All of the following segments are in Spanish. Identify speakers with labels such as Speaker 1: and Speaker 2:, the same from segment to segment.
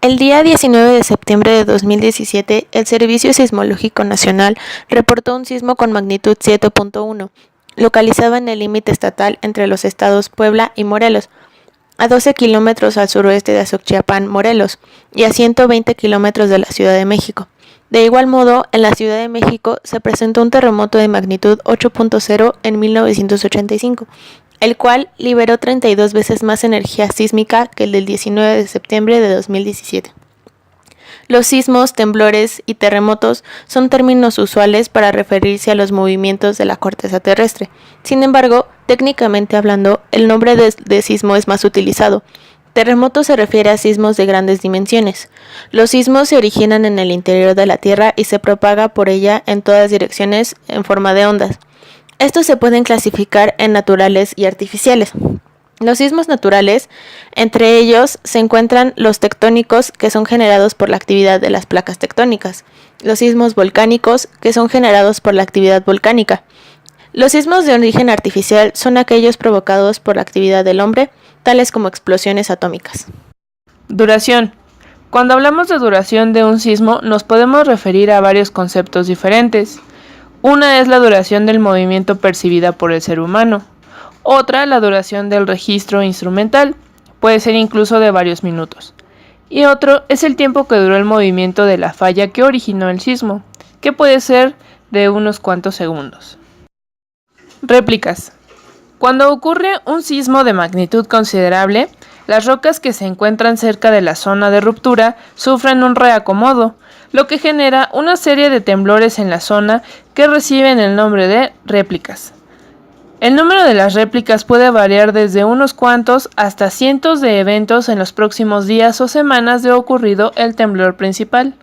Speaker 1: El día 19 de septiembre de 2017, el Servicio Sismológico Nacional reportó un sismo con magnitud 7.1, localizado en el límite estatal entre los estados Puebla y Morelos, a 12 kilómetros al suroeste de Azochiapan, Morelos, y a 120 kilómetros de la Ciudad de México. De igual modo, en la Ciudad de México se presentó un terremoto de magnitud 8.0 en 1985, el cual liberó 32 veces más energía sísmica que el del 19 de septiembre de 2017. Los sismos, temblores y terremotos son términos usuales para referirse a los movimientos de la corteza terrestre. Sin embargo, técnicamente hablando, el nombre de sismo es más utilizado. Terremoto se refiere a sismos de grandes dimensiones. Los sismos se originan en el interior de la Tierra y se propaga por ella en todas direcciones en forma de ondas. Estos se pueden clasificar en naturales y artificiales. Los sismos naturales, entre ellos se encuentran los tectónicos, que son generados por la actividad de las placas tectónicas, los sismos volcánicos, que son generados por la actividad volcánica. Los sismos de origen artificial son aquellos provocados por la actividad del hombre, tales como explosiones atómicas.
Speaker 2: Duración. Cuando hablamos de duración de un sismo, nos podemos referir a varios conceptos diferentes. Una es la duración del movimiento percibida por el ser humano. Otra, la duración del registro instrumental, puede ser incluso de varios minutos. Y otro es el tiempo que duró el movimiento de la falla que originó el sismo, que puede ser de unos cuantos segundos. Réplicas. Cuando ocurre un sismo de magnitud considerable, las rocas que se encuentran cerca de la zona de ruptura sufren un reacomodo, lo que genera una serie de temblores en la zona que reciben el nombre de réplicas. El número de las réplicas puede variar desde unos cuantos hasta cientos de eventos en los próximos días o semanas de ocurrido el temblor principal.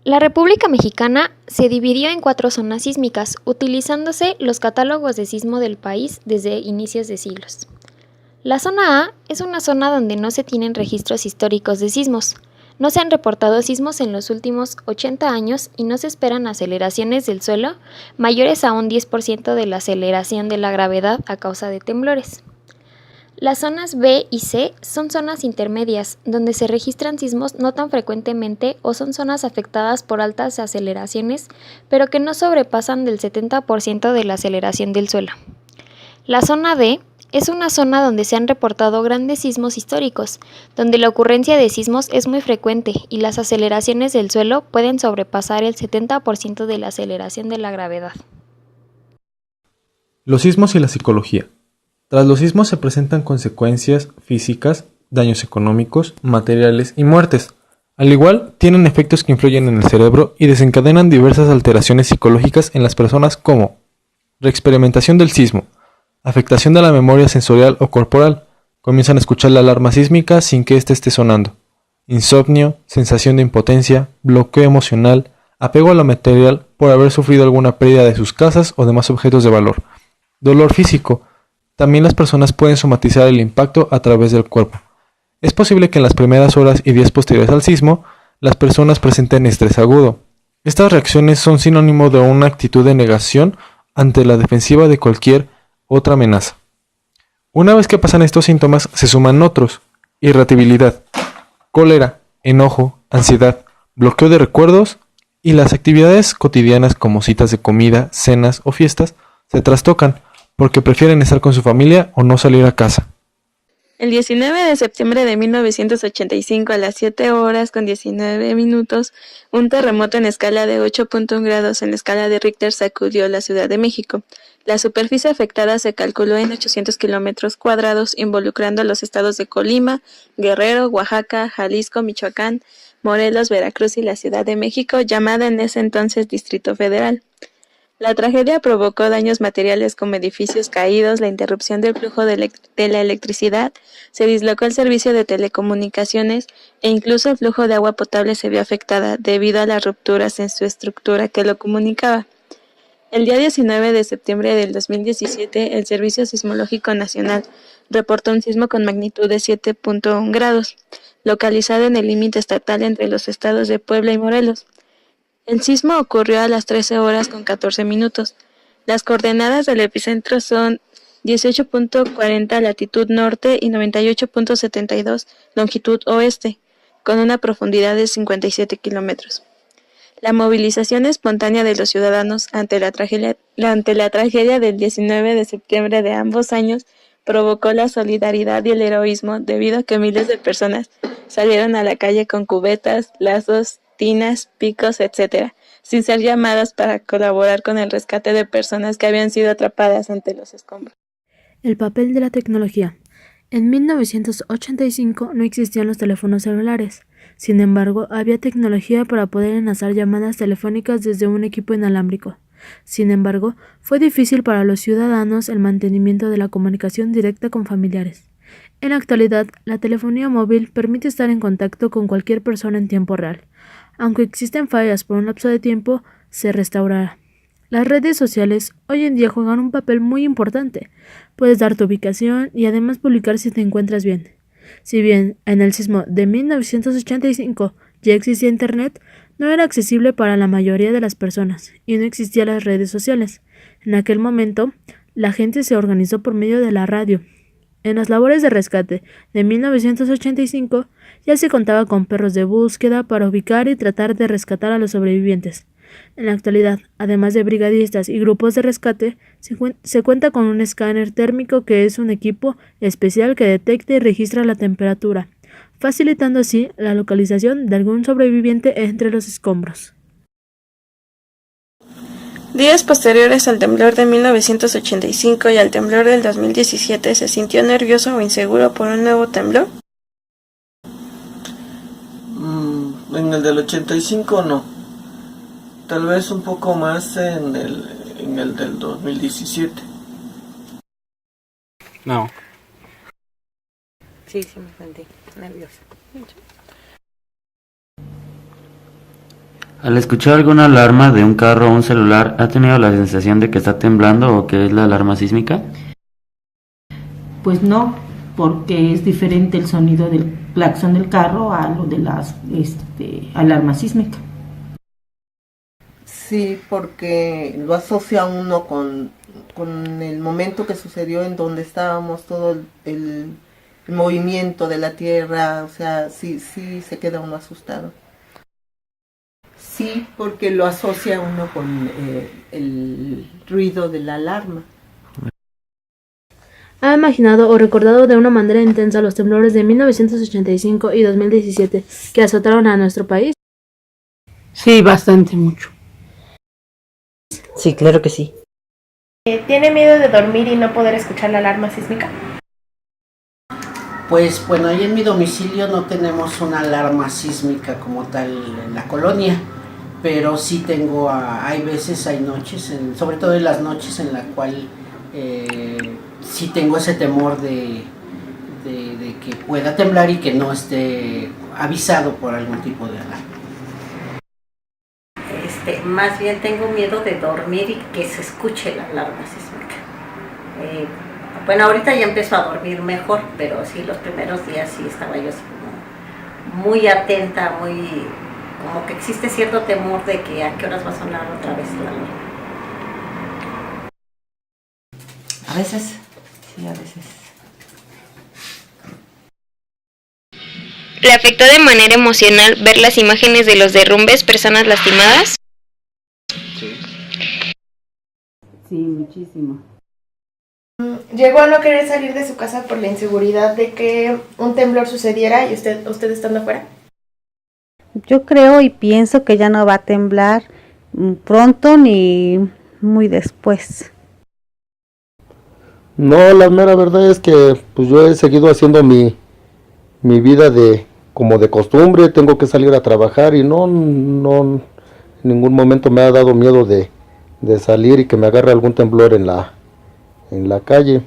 Speaker 3: La República Mexicana se dividió en 4 zonas sísmicas, utilizándose los catálogos de sismo del país desde inicios de siglos. La zona A es una zona donde no se tienen registros históricos de sismos. No se han reportado sismos en los últimos 80 años y no se esperan aceleraciones del suelo mayores a un 10% de la aceleración de la gravedad a causa de temblores. Las zonas B y C son zonas intermedias, donde se registran sismos no tan frecuentemente o son zonas afectadas por altas aceleraciones, pero que no sobrepasan del 70% de la aceleración del suelo. La zona D es una zona donde se han reportado grandes sismos históricos, donde la ocurrencia de sismos es muy frecuente y las aceleraciones del suelo pueden sobrepasar el 70% de la aceleración de la gravedad.
Speaker 4: Los sismos y la psicología. Tras los sismos se presentan consecuencias físicas, daños económicos, materiales y muertes. Al igual, tienen efectos que influyen en el cerebro y desencadenan diversas alteraciones psicológicas en las personas como reexperimentación del sismo, afectación de la memoria sensorial o corporal, comienzan a escuchar la alarma sísmica sin que éste esté sonando, insomnio, sensación de impotencia, bloqueo emocional, apego a lo material por haber sufrido alguna pérdida de sus casas o demás objetos de valor, dolor físico. También las personas pueden somatizar el impacto a través del cuerpo. Es posible que en las primeras horas y días posteriores al sismo, las personas presenten estrés agudo. Estas reacciones son sinónimo de una actitud de negación ante la defensiva de cualquier otra amenaza. Una vez que pasan estos síntomas, se suman otros: irritabilidad, cólera, enojo, ansiedad, bloqueo de recuerdos, y las actividades cotidianas como citas de comida, cenas o fiestas se trastocan porque prefieren estar con su familia o no salir a casa.
Speaker 5: El 19 de septiembre de 1985 a las 7 horas con 19 minutos, un terremoto en escala de 8.1 grados en la escala de Richter sacudió la Ciudad de México. La superficie afectada se calculó en 800 kilómetros cuadrados, involucrando los estados de Colima, Guerrero, Oaxaca, Jalisco, Michoacán, Morelos, Veracruz y la Ciudad de México, llamada en ese entonces Distrito Federal. La tragedia provocó daños materiales como edificios caídos, la interrupción del flujo de la electricidad, se dislocó el servicio de telecomunicaciones e incluso el flujo de agua potable se vio afectada debido a las rupturas en su estructura que lo comunicaba. El día 19 de septiembre del 2017, el Servicio Sismológico Nacional reportó un sismo con magnitud de 7.1 grados, localizado en el límite estatal entre los estados de Puebla y Morelos. El sismo ocurrió a las 13 horas con 14 minutos. Las coordenadas del epicentro son 18.40 latitud norte y 98.72 longitud oeste. con una profundidad de 57 kilómetros. La movilización espontánea de los ciudadanos ante la tragedia del 19 de septiembre de ambos años provocó la solidaridad y el heroísmo debido a que miles de personas salieron a la calle con cubetas, lazos, tinas, picos, etc., sin ser llamadas para colaborar con el rescate de personas que habían sido atrapadas ante los escombros.
Speaker 6: El papel de la tecnología. En 1985 no existían los teléfonos celulares. Sin embargo, había tecnología para poder enlazar llamadas telefónicas desde un equipo inalámbrico. Sin embargo, fue difícil para los ciudadanos el mantenimiento de la comunicación directa con familiares. En la actualidad, la telefonía móvil permite estar en contacto con cualquier persona en tiempo real. Aunque existen fallas por un lapso de tiempo, se restaurará. Las redes sociales hoy en día juegan un papel muy importante. Puedes dar tu ubicación y además publicar si te encuentras bien. Si bien en el sismo de 1985 ya existía Internet, no era accesible para la mayoría de las personas y no existían las redes sociales. En aquel momento, la gente se organizó por medio de la radio. En las labores de rescate de 1985 ya se contaba con perros de búsqueda para ubicar y tratar de rescatar a los sobrevivientes. En la actualidad, además de brigadistas y grupos de rescate, se cuenta con un escáner térmico que es un equipo especial que detecta y registra la temperatura, facilitando así la localización de algún sobreviviente entre los escombros.
Speaker 5: Días posteriores al temblor de 1985 y al temblor del 2017, ¿se sintió nervioso o inseguro por un nuevo temblor?
Speaker 7: En el del 85 no. Tal vez un poco más en el del 2017.
Speaker 8: No.
Speaker 1: Sí, me sentí nerviosa.
Speaker 8: Al escuchar alguna alarma de un carro o un celular, ¿ha tenido la sensación de que está temblando o que es la alarma sísmica?
Speaker 9: Pues no, porque es diferente el sonido del claxon del carro a lo de las alarma sísmica.
Speaker 10: Sí, porque lo asocia uno con el momento que sucedió en donde estábamos, todo el movimiento de la tierra, o sea, sí se queda uno asustado. Sí, porque lo asocia uno con el ruido de la alarma.
Speaker 6: ¿Ha imaginado o recordado de una manera intensa los temblores de 1985 y 2017 que azotaron a nuestro país?
Speaker 9: Sí, bastante mucho.
Speaker 11: Sí, claro que sí.
Speaker 1: ¿Tiene miedo de dormir y no poder escuchar la alarma sísmica?
Speaker 11: Pues bueno, ahí en mi domicilio no tenemos una alarma sísmica como tal en la colonia, pero sí tengo, hay veces, hay noches, sobre todo en las noches en la cual sí tengo ese temor de que pueda temblar y que no esté avisado por algún tipo de alarma.
Speaker 12: Más bien tengo miedo de dormir y que se escuche la alarma sísmica. Bueno, ahorita ya empiezo a dormir mejor, pero sí, los primeros días sí estaba yo así como muy atenta, como que existe cierto temor de que a qué horas va a sonar otra vez la alarma.
Speaker 11: A veces, sí, a veces.
Speaker 3: ¿Le afectó de manera emocional ver las imágenes de los derrumbes, personas lastimadas?
Speaker 9: Sí, muchísimo.
Speaker 1: ¿Llegó a no querer salir de su casa por la inseguridad de que un temblor sucediera y usted estando afuera?
Speaker 13: Yo creo y pienso que ya no va a temblar pronto ni muy después.
Speaker 14: No, la mera verdad es que pues yo he seguido haciendo mi vida como de costumbre. Tengo que salir a trabajar y no en ningún momento me ha dado miedo de salir y que me agarre algún temblor en la calle.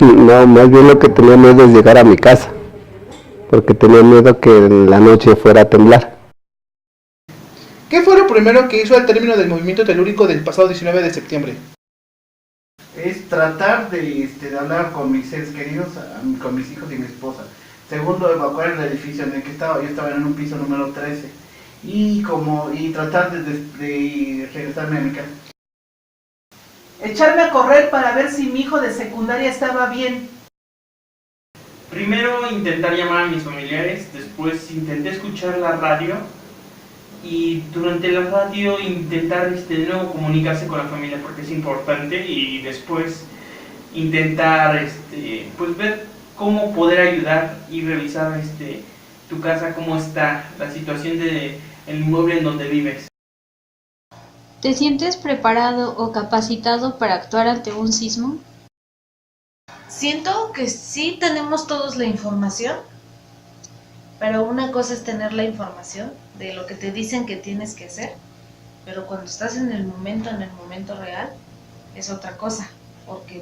Speaker 15: No, más bien lo que tenía miedo es llegar a mi casa, porque tenía miedo que en la noche fuera a temblar.
Speaker 16: ¿Qué fue lo primero que hizo al término del movimiento telúrico del pasado 19 de septiembre?
Speaker 17: Es tratar de hablar con mis seres queridos, con mis hijos y mi esposa. Segundo, evacuar el edificio en el que estaba. Yo estaba en un piso número 13 y tratar de regresarme a mi casa.
Speaker 18: Echarme a correr para ver si mi hijo de secundaria estaba bien. Primero intentar llamar a mis familiares, después intenté escuchar la radio y durante la radio intentar de nuevo comunicarse con la familia porque es importante, y después intentar pues ver cómo poder ayudar y revisar tu casa, cómo está la situación del inmueble en donde vives.
Speaker 19: ¿Te sientes preparado o capacitado para actuar ante un sismo?
Speaker 20: Siento que sí tenemos todos la información, pero una cosa es tener la información de lo que te dicen que tienes que hacer, pero cuando estás en el momento real, es otra cosa, porque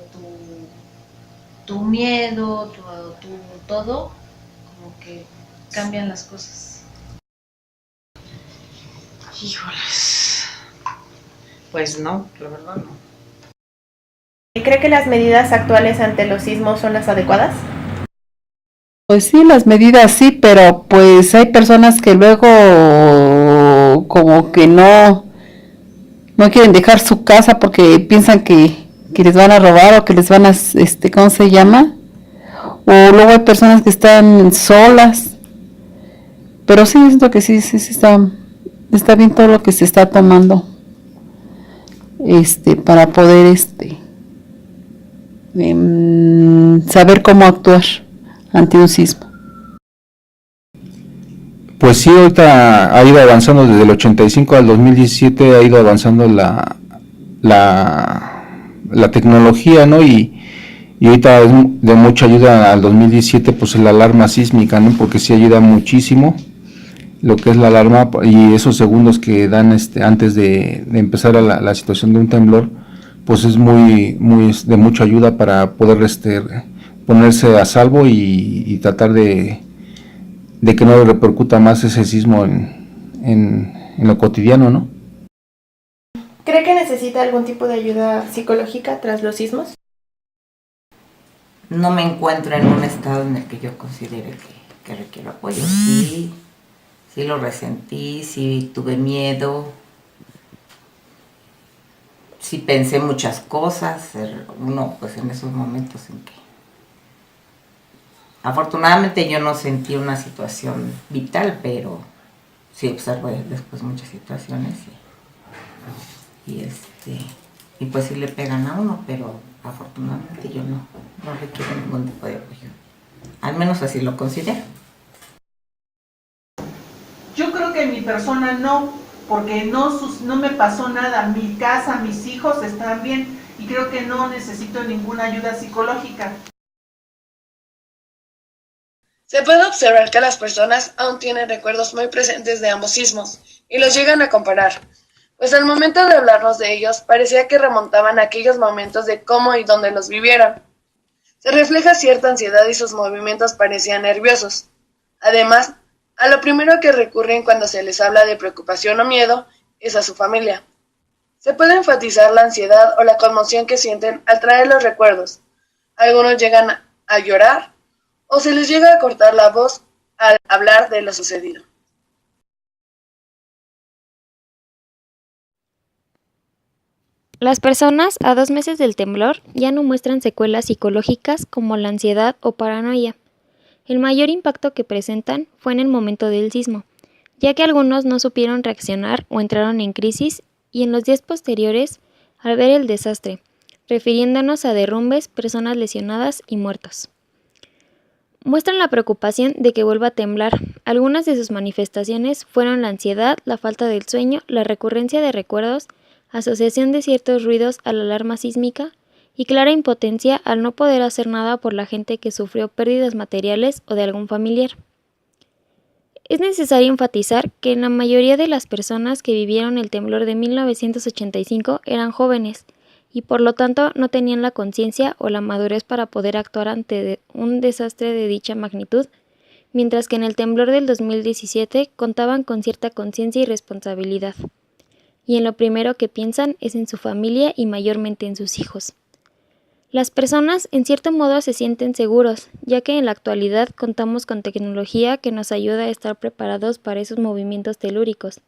Speaker 20: tu miedo, tu todo, como que cambian las cosas.
Speaker 21: Híjoles, pues no, la verdad no.
Speaker 1: ¿Cree que las medidas actuales ante los sismos son las adecuadas?
Speaker 22: Pues sí, las medidas sí, pero pues hay personas que luego como que no quieren dejar su casa porque piensan que les van a robar o que les van a, ¿cómo se llama? O luego hay personas que están solas. Pero sí, siento que sí está bien todo lo que se está tomando, para poder, saber cómo actuar ante un sismo.
Speaker 23: Pues sí, ahorita ha ido avanzando desde el 85 al 2017, ha ido avanzando la tecnología, ¿no? Y ahorita es de mucha ayuda al 2017, pues la alarma sísmica, ¿no? Porque sí ayuda muchísimo lo que es la alarma, y esos segundos que dan antes de empezar la situación de un temblor, pues es muy de mucha ayuda para poder ponerse a salvo y tratar de que no repercuta más ese sismo en lo cotidiano, ¿no?
Speaker 1: ¿Cree que necesita algún tipo de ayuda psicológica tras los sismos?
Speaker 24: No me encuentro en un estado en el que yo considere que requiero apoyo. Sí lo resentí, sí tuve miedo, sí pensé muchas cosas, uno pues en esos momentos en que afortunadamente yo no sentí una situación vital, pero sí observé después muchas situaciones y pues sí le pegan a uno, pero afortunadamente yo no requiero ningún tipo de apoyo, al menos así lo considero.
Speaker 25: Yo creo que en mi persona no, porque no me pasó nada, mi casa, mis hijos están bien y creo que no necesito ninguna ayuda psicológica.
Speaker 26: Se puede observar que las personas aún tienen recuerdos muy presentes de ambos sismos y los llegan a comparar, pues al momento de hablarnos de ellos parecía que remontaban a aquellos momentos de cómo y dónde los vivieron. Se refleja cierta ansiedad y sus movimientos parecían nerviosos. Además, a lo primero que recurren cuando se les habla de preocupación o miedo es a su familia. Se puede enfatizar la ansiedad o la conmoción que sienten al traer los recuerdos. Algunos llegan a llorar o se les llega a cortar la voz al hablar de lo sucedido.
Speaker 3: Las personas a 2 meses del temblor ya no muestran secuelas psicológicas como la ansiedad o paranoia. El mayor impacto que presentan fue en el momento del sismo, ya que algunos no supieron reaccionar o entraron en crisis, y en los días posteriores al ver el desastre, refiriéndonos a derrumbes, personas lesionadas y muertos. Muestran la preocupación de que vuelva a temblar. Algunas de sus manifestaciones fueron la ansiedad, la falta del sueño, la recurrencia de recuerdos, asociación de ciertos ruidos a la alarma sísmica y clara impotencia al no poder hacer nada por la gente que sufrió pérdidas materiales o de algún familiar. Es necesario enfatizar que la mayoría de las personas que vivieron el temblor de 1985 eran jóvenes y por lo tanto no tenían la conciencia o la madurez para poder actuar ante un desastre de dicha magnitud, mientras que en el temblor del 2017 contaban con cierta conciencia y responsabilidad. Y en lo primero que piensan es en su familia y mayormente en sus hijos. Las personas en cierto modo se sienten seguros, ya que en la actualidad contamos con tecnología que nos ayuda a estar preparados para esos movimientos telúricos,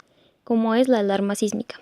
Speaker 3: como es la alarma sísmica.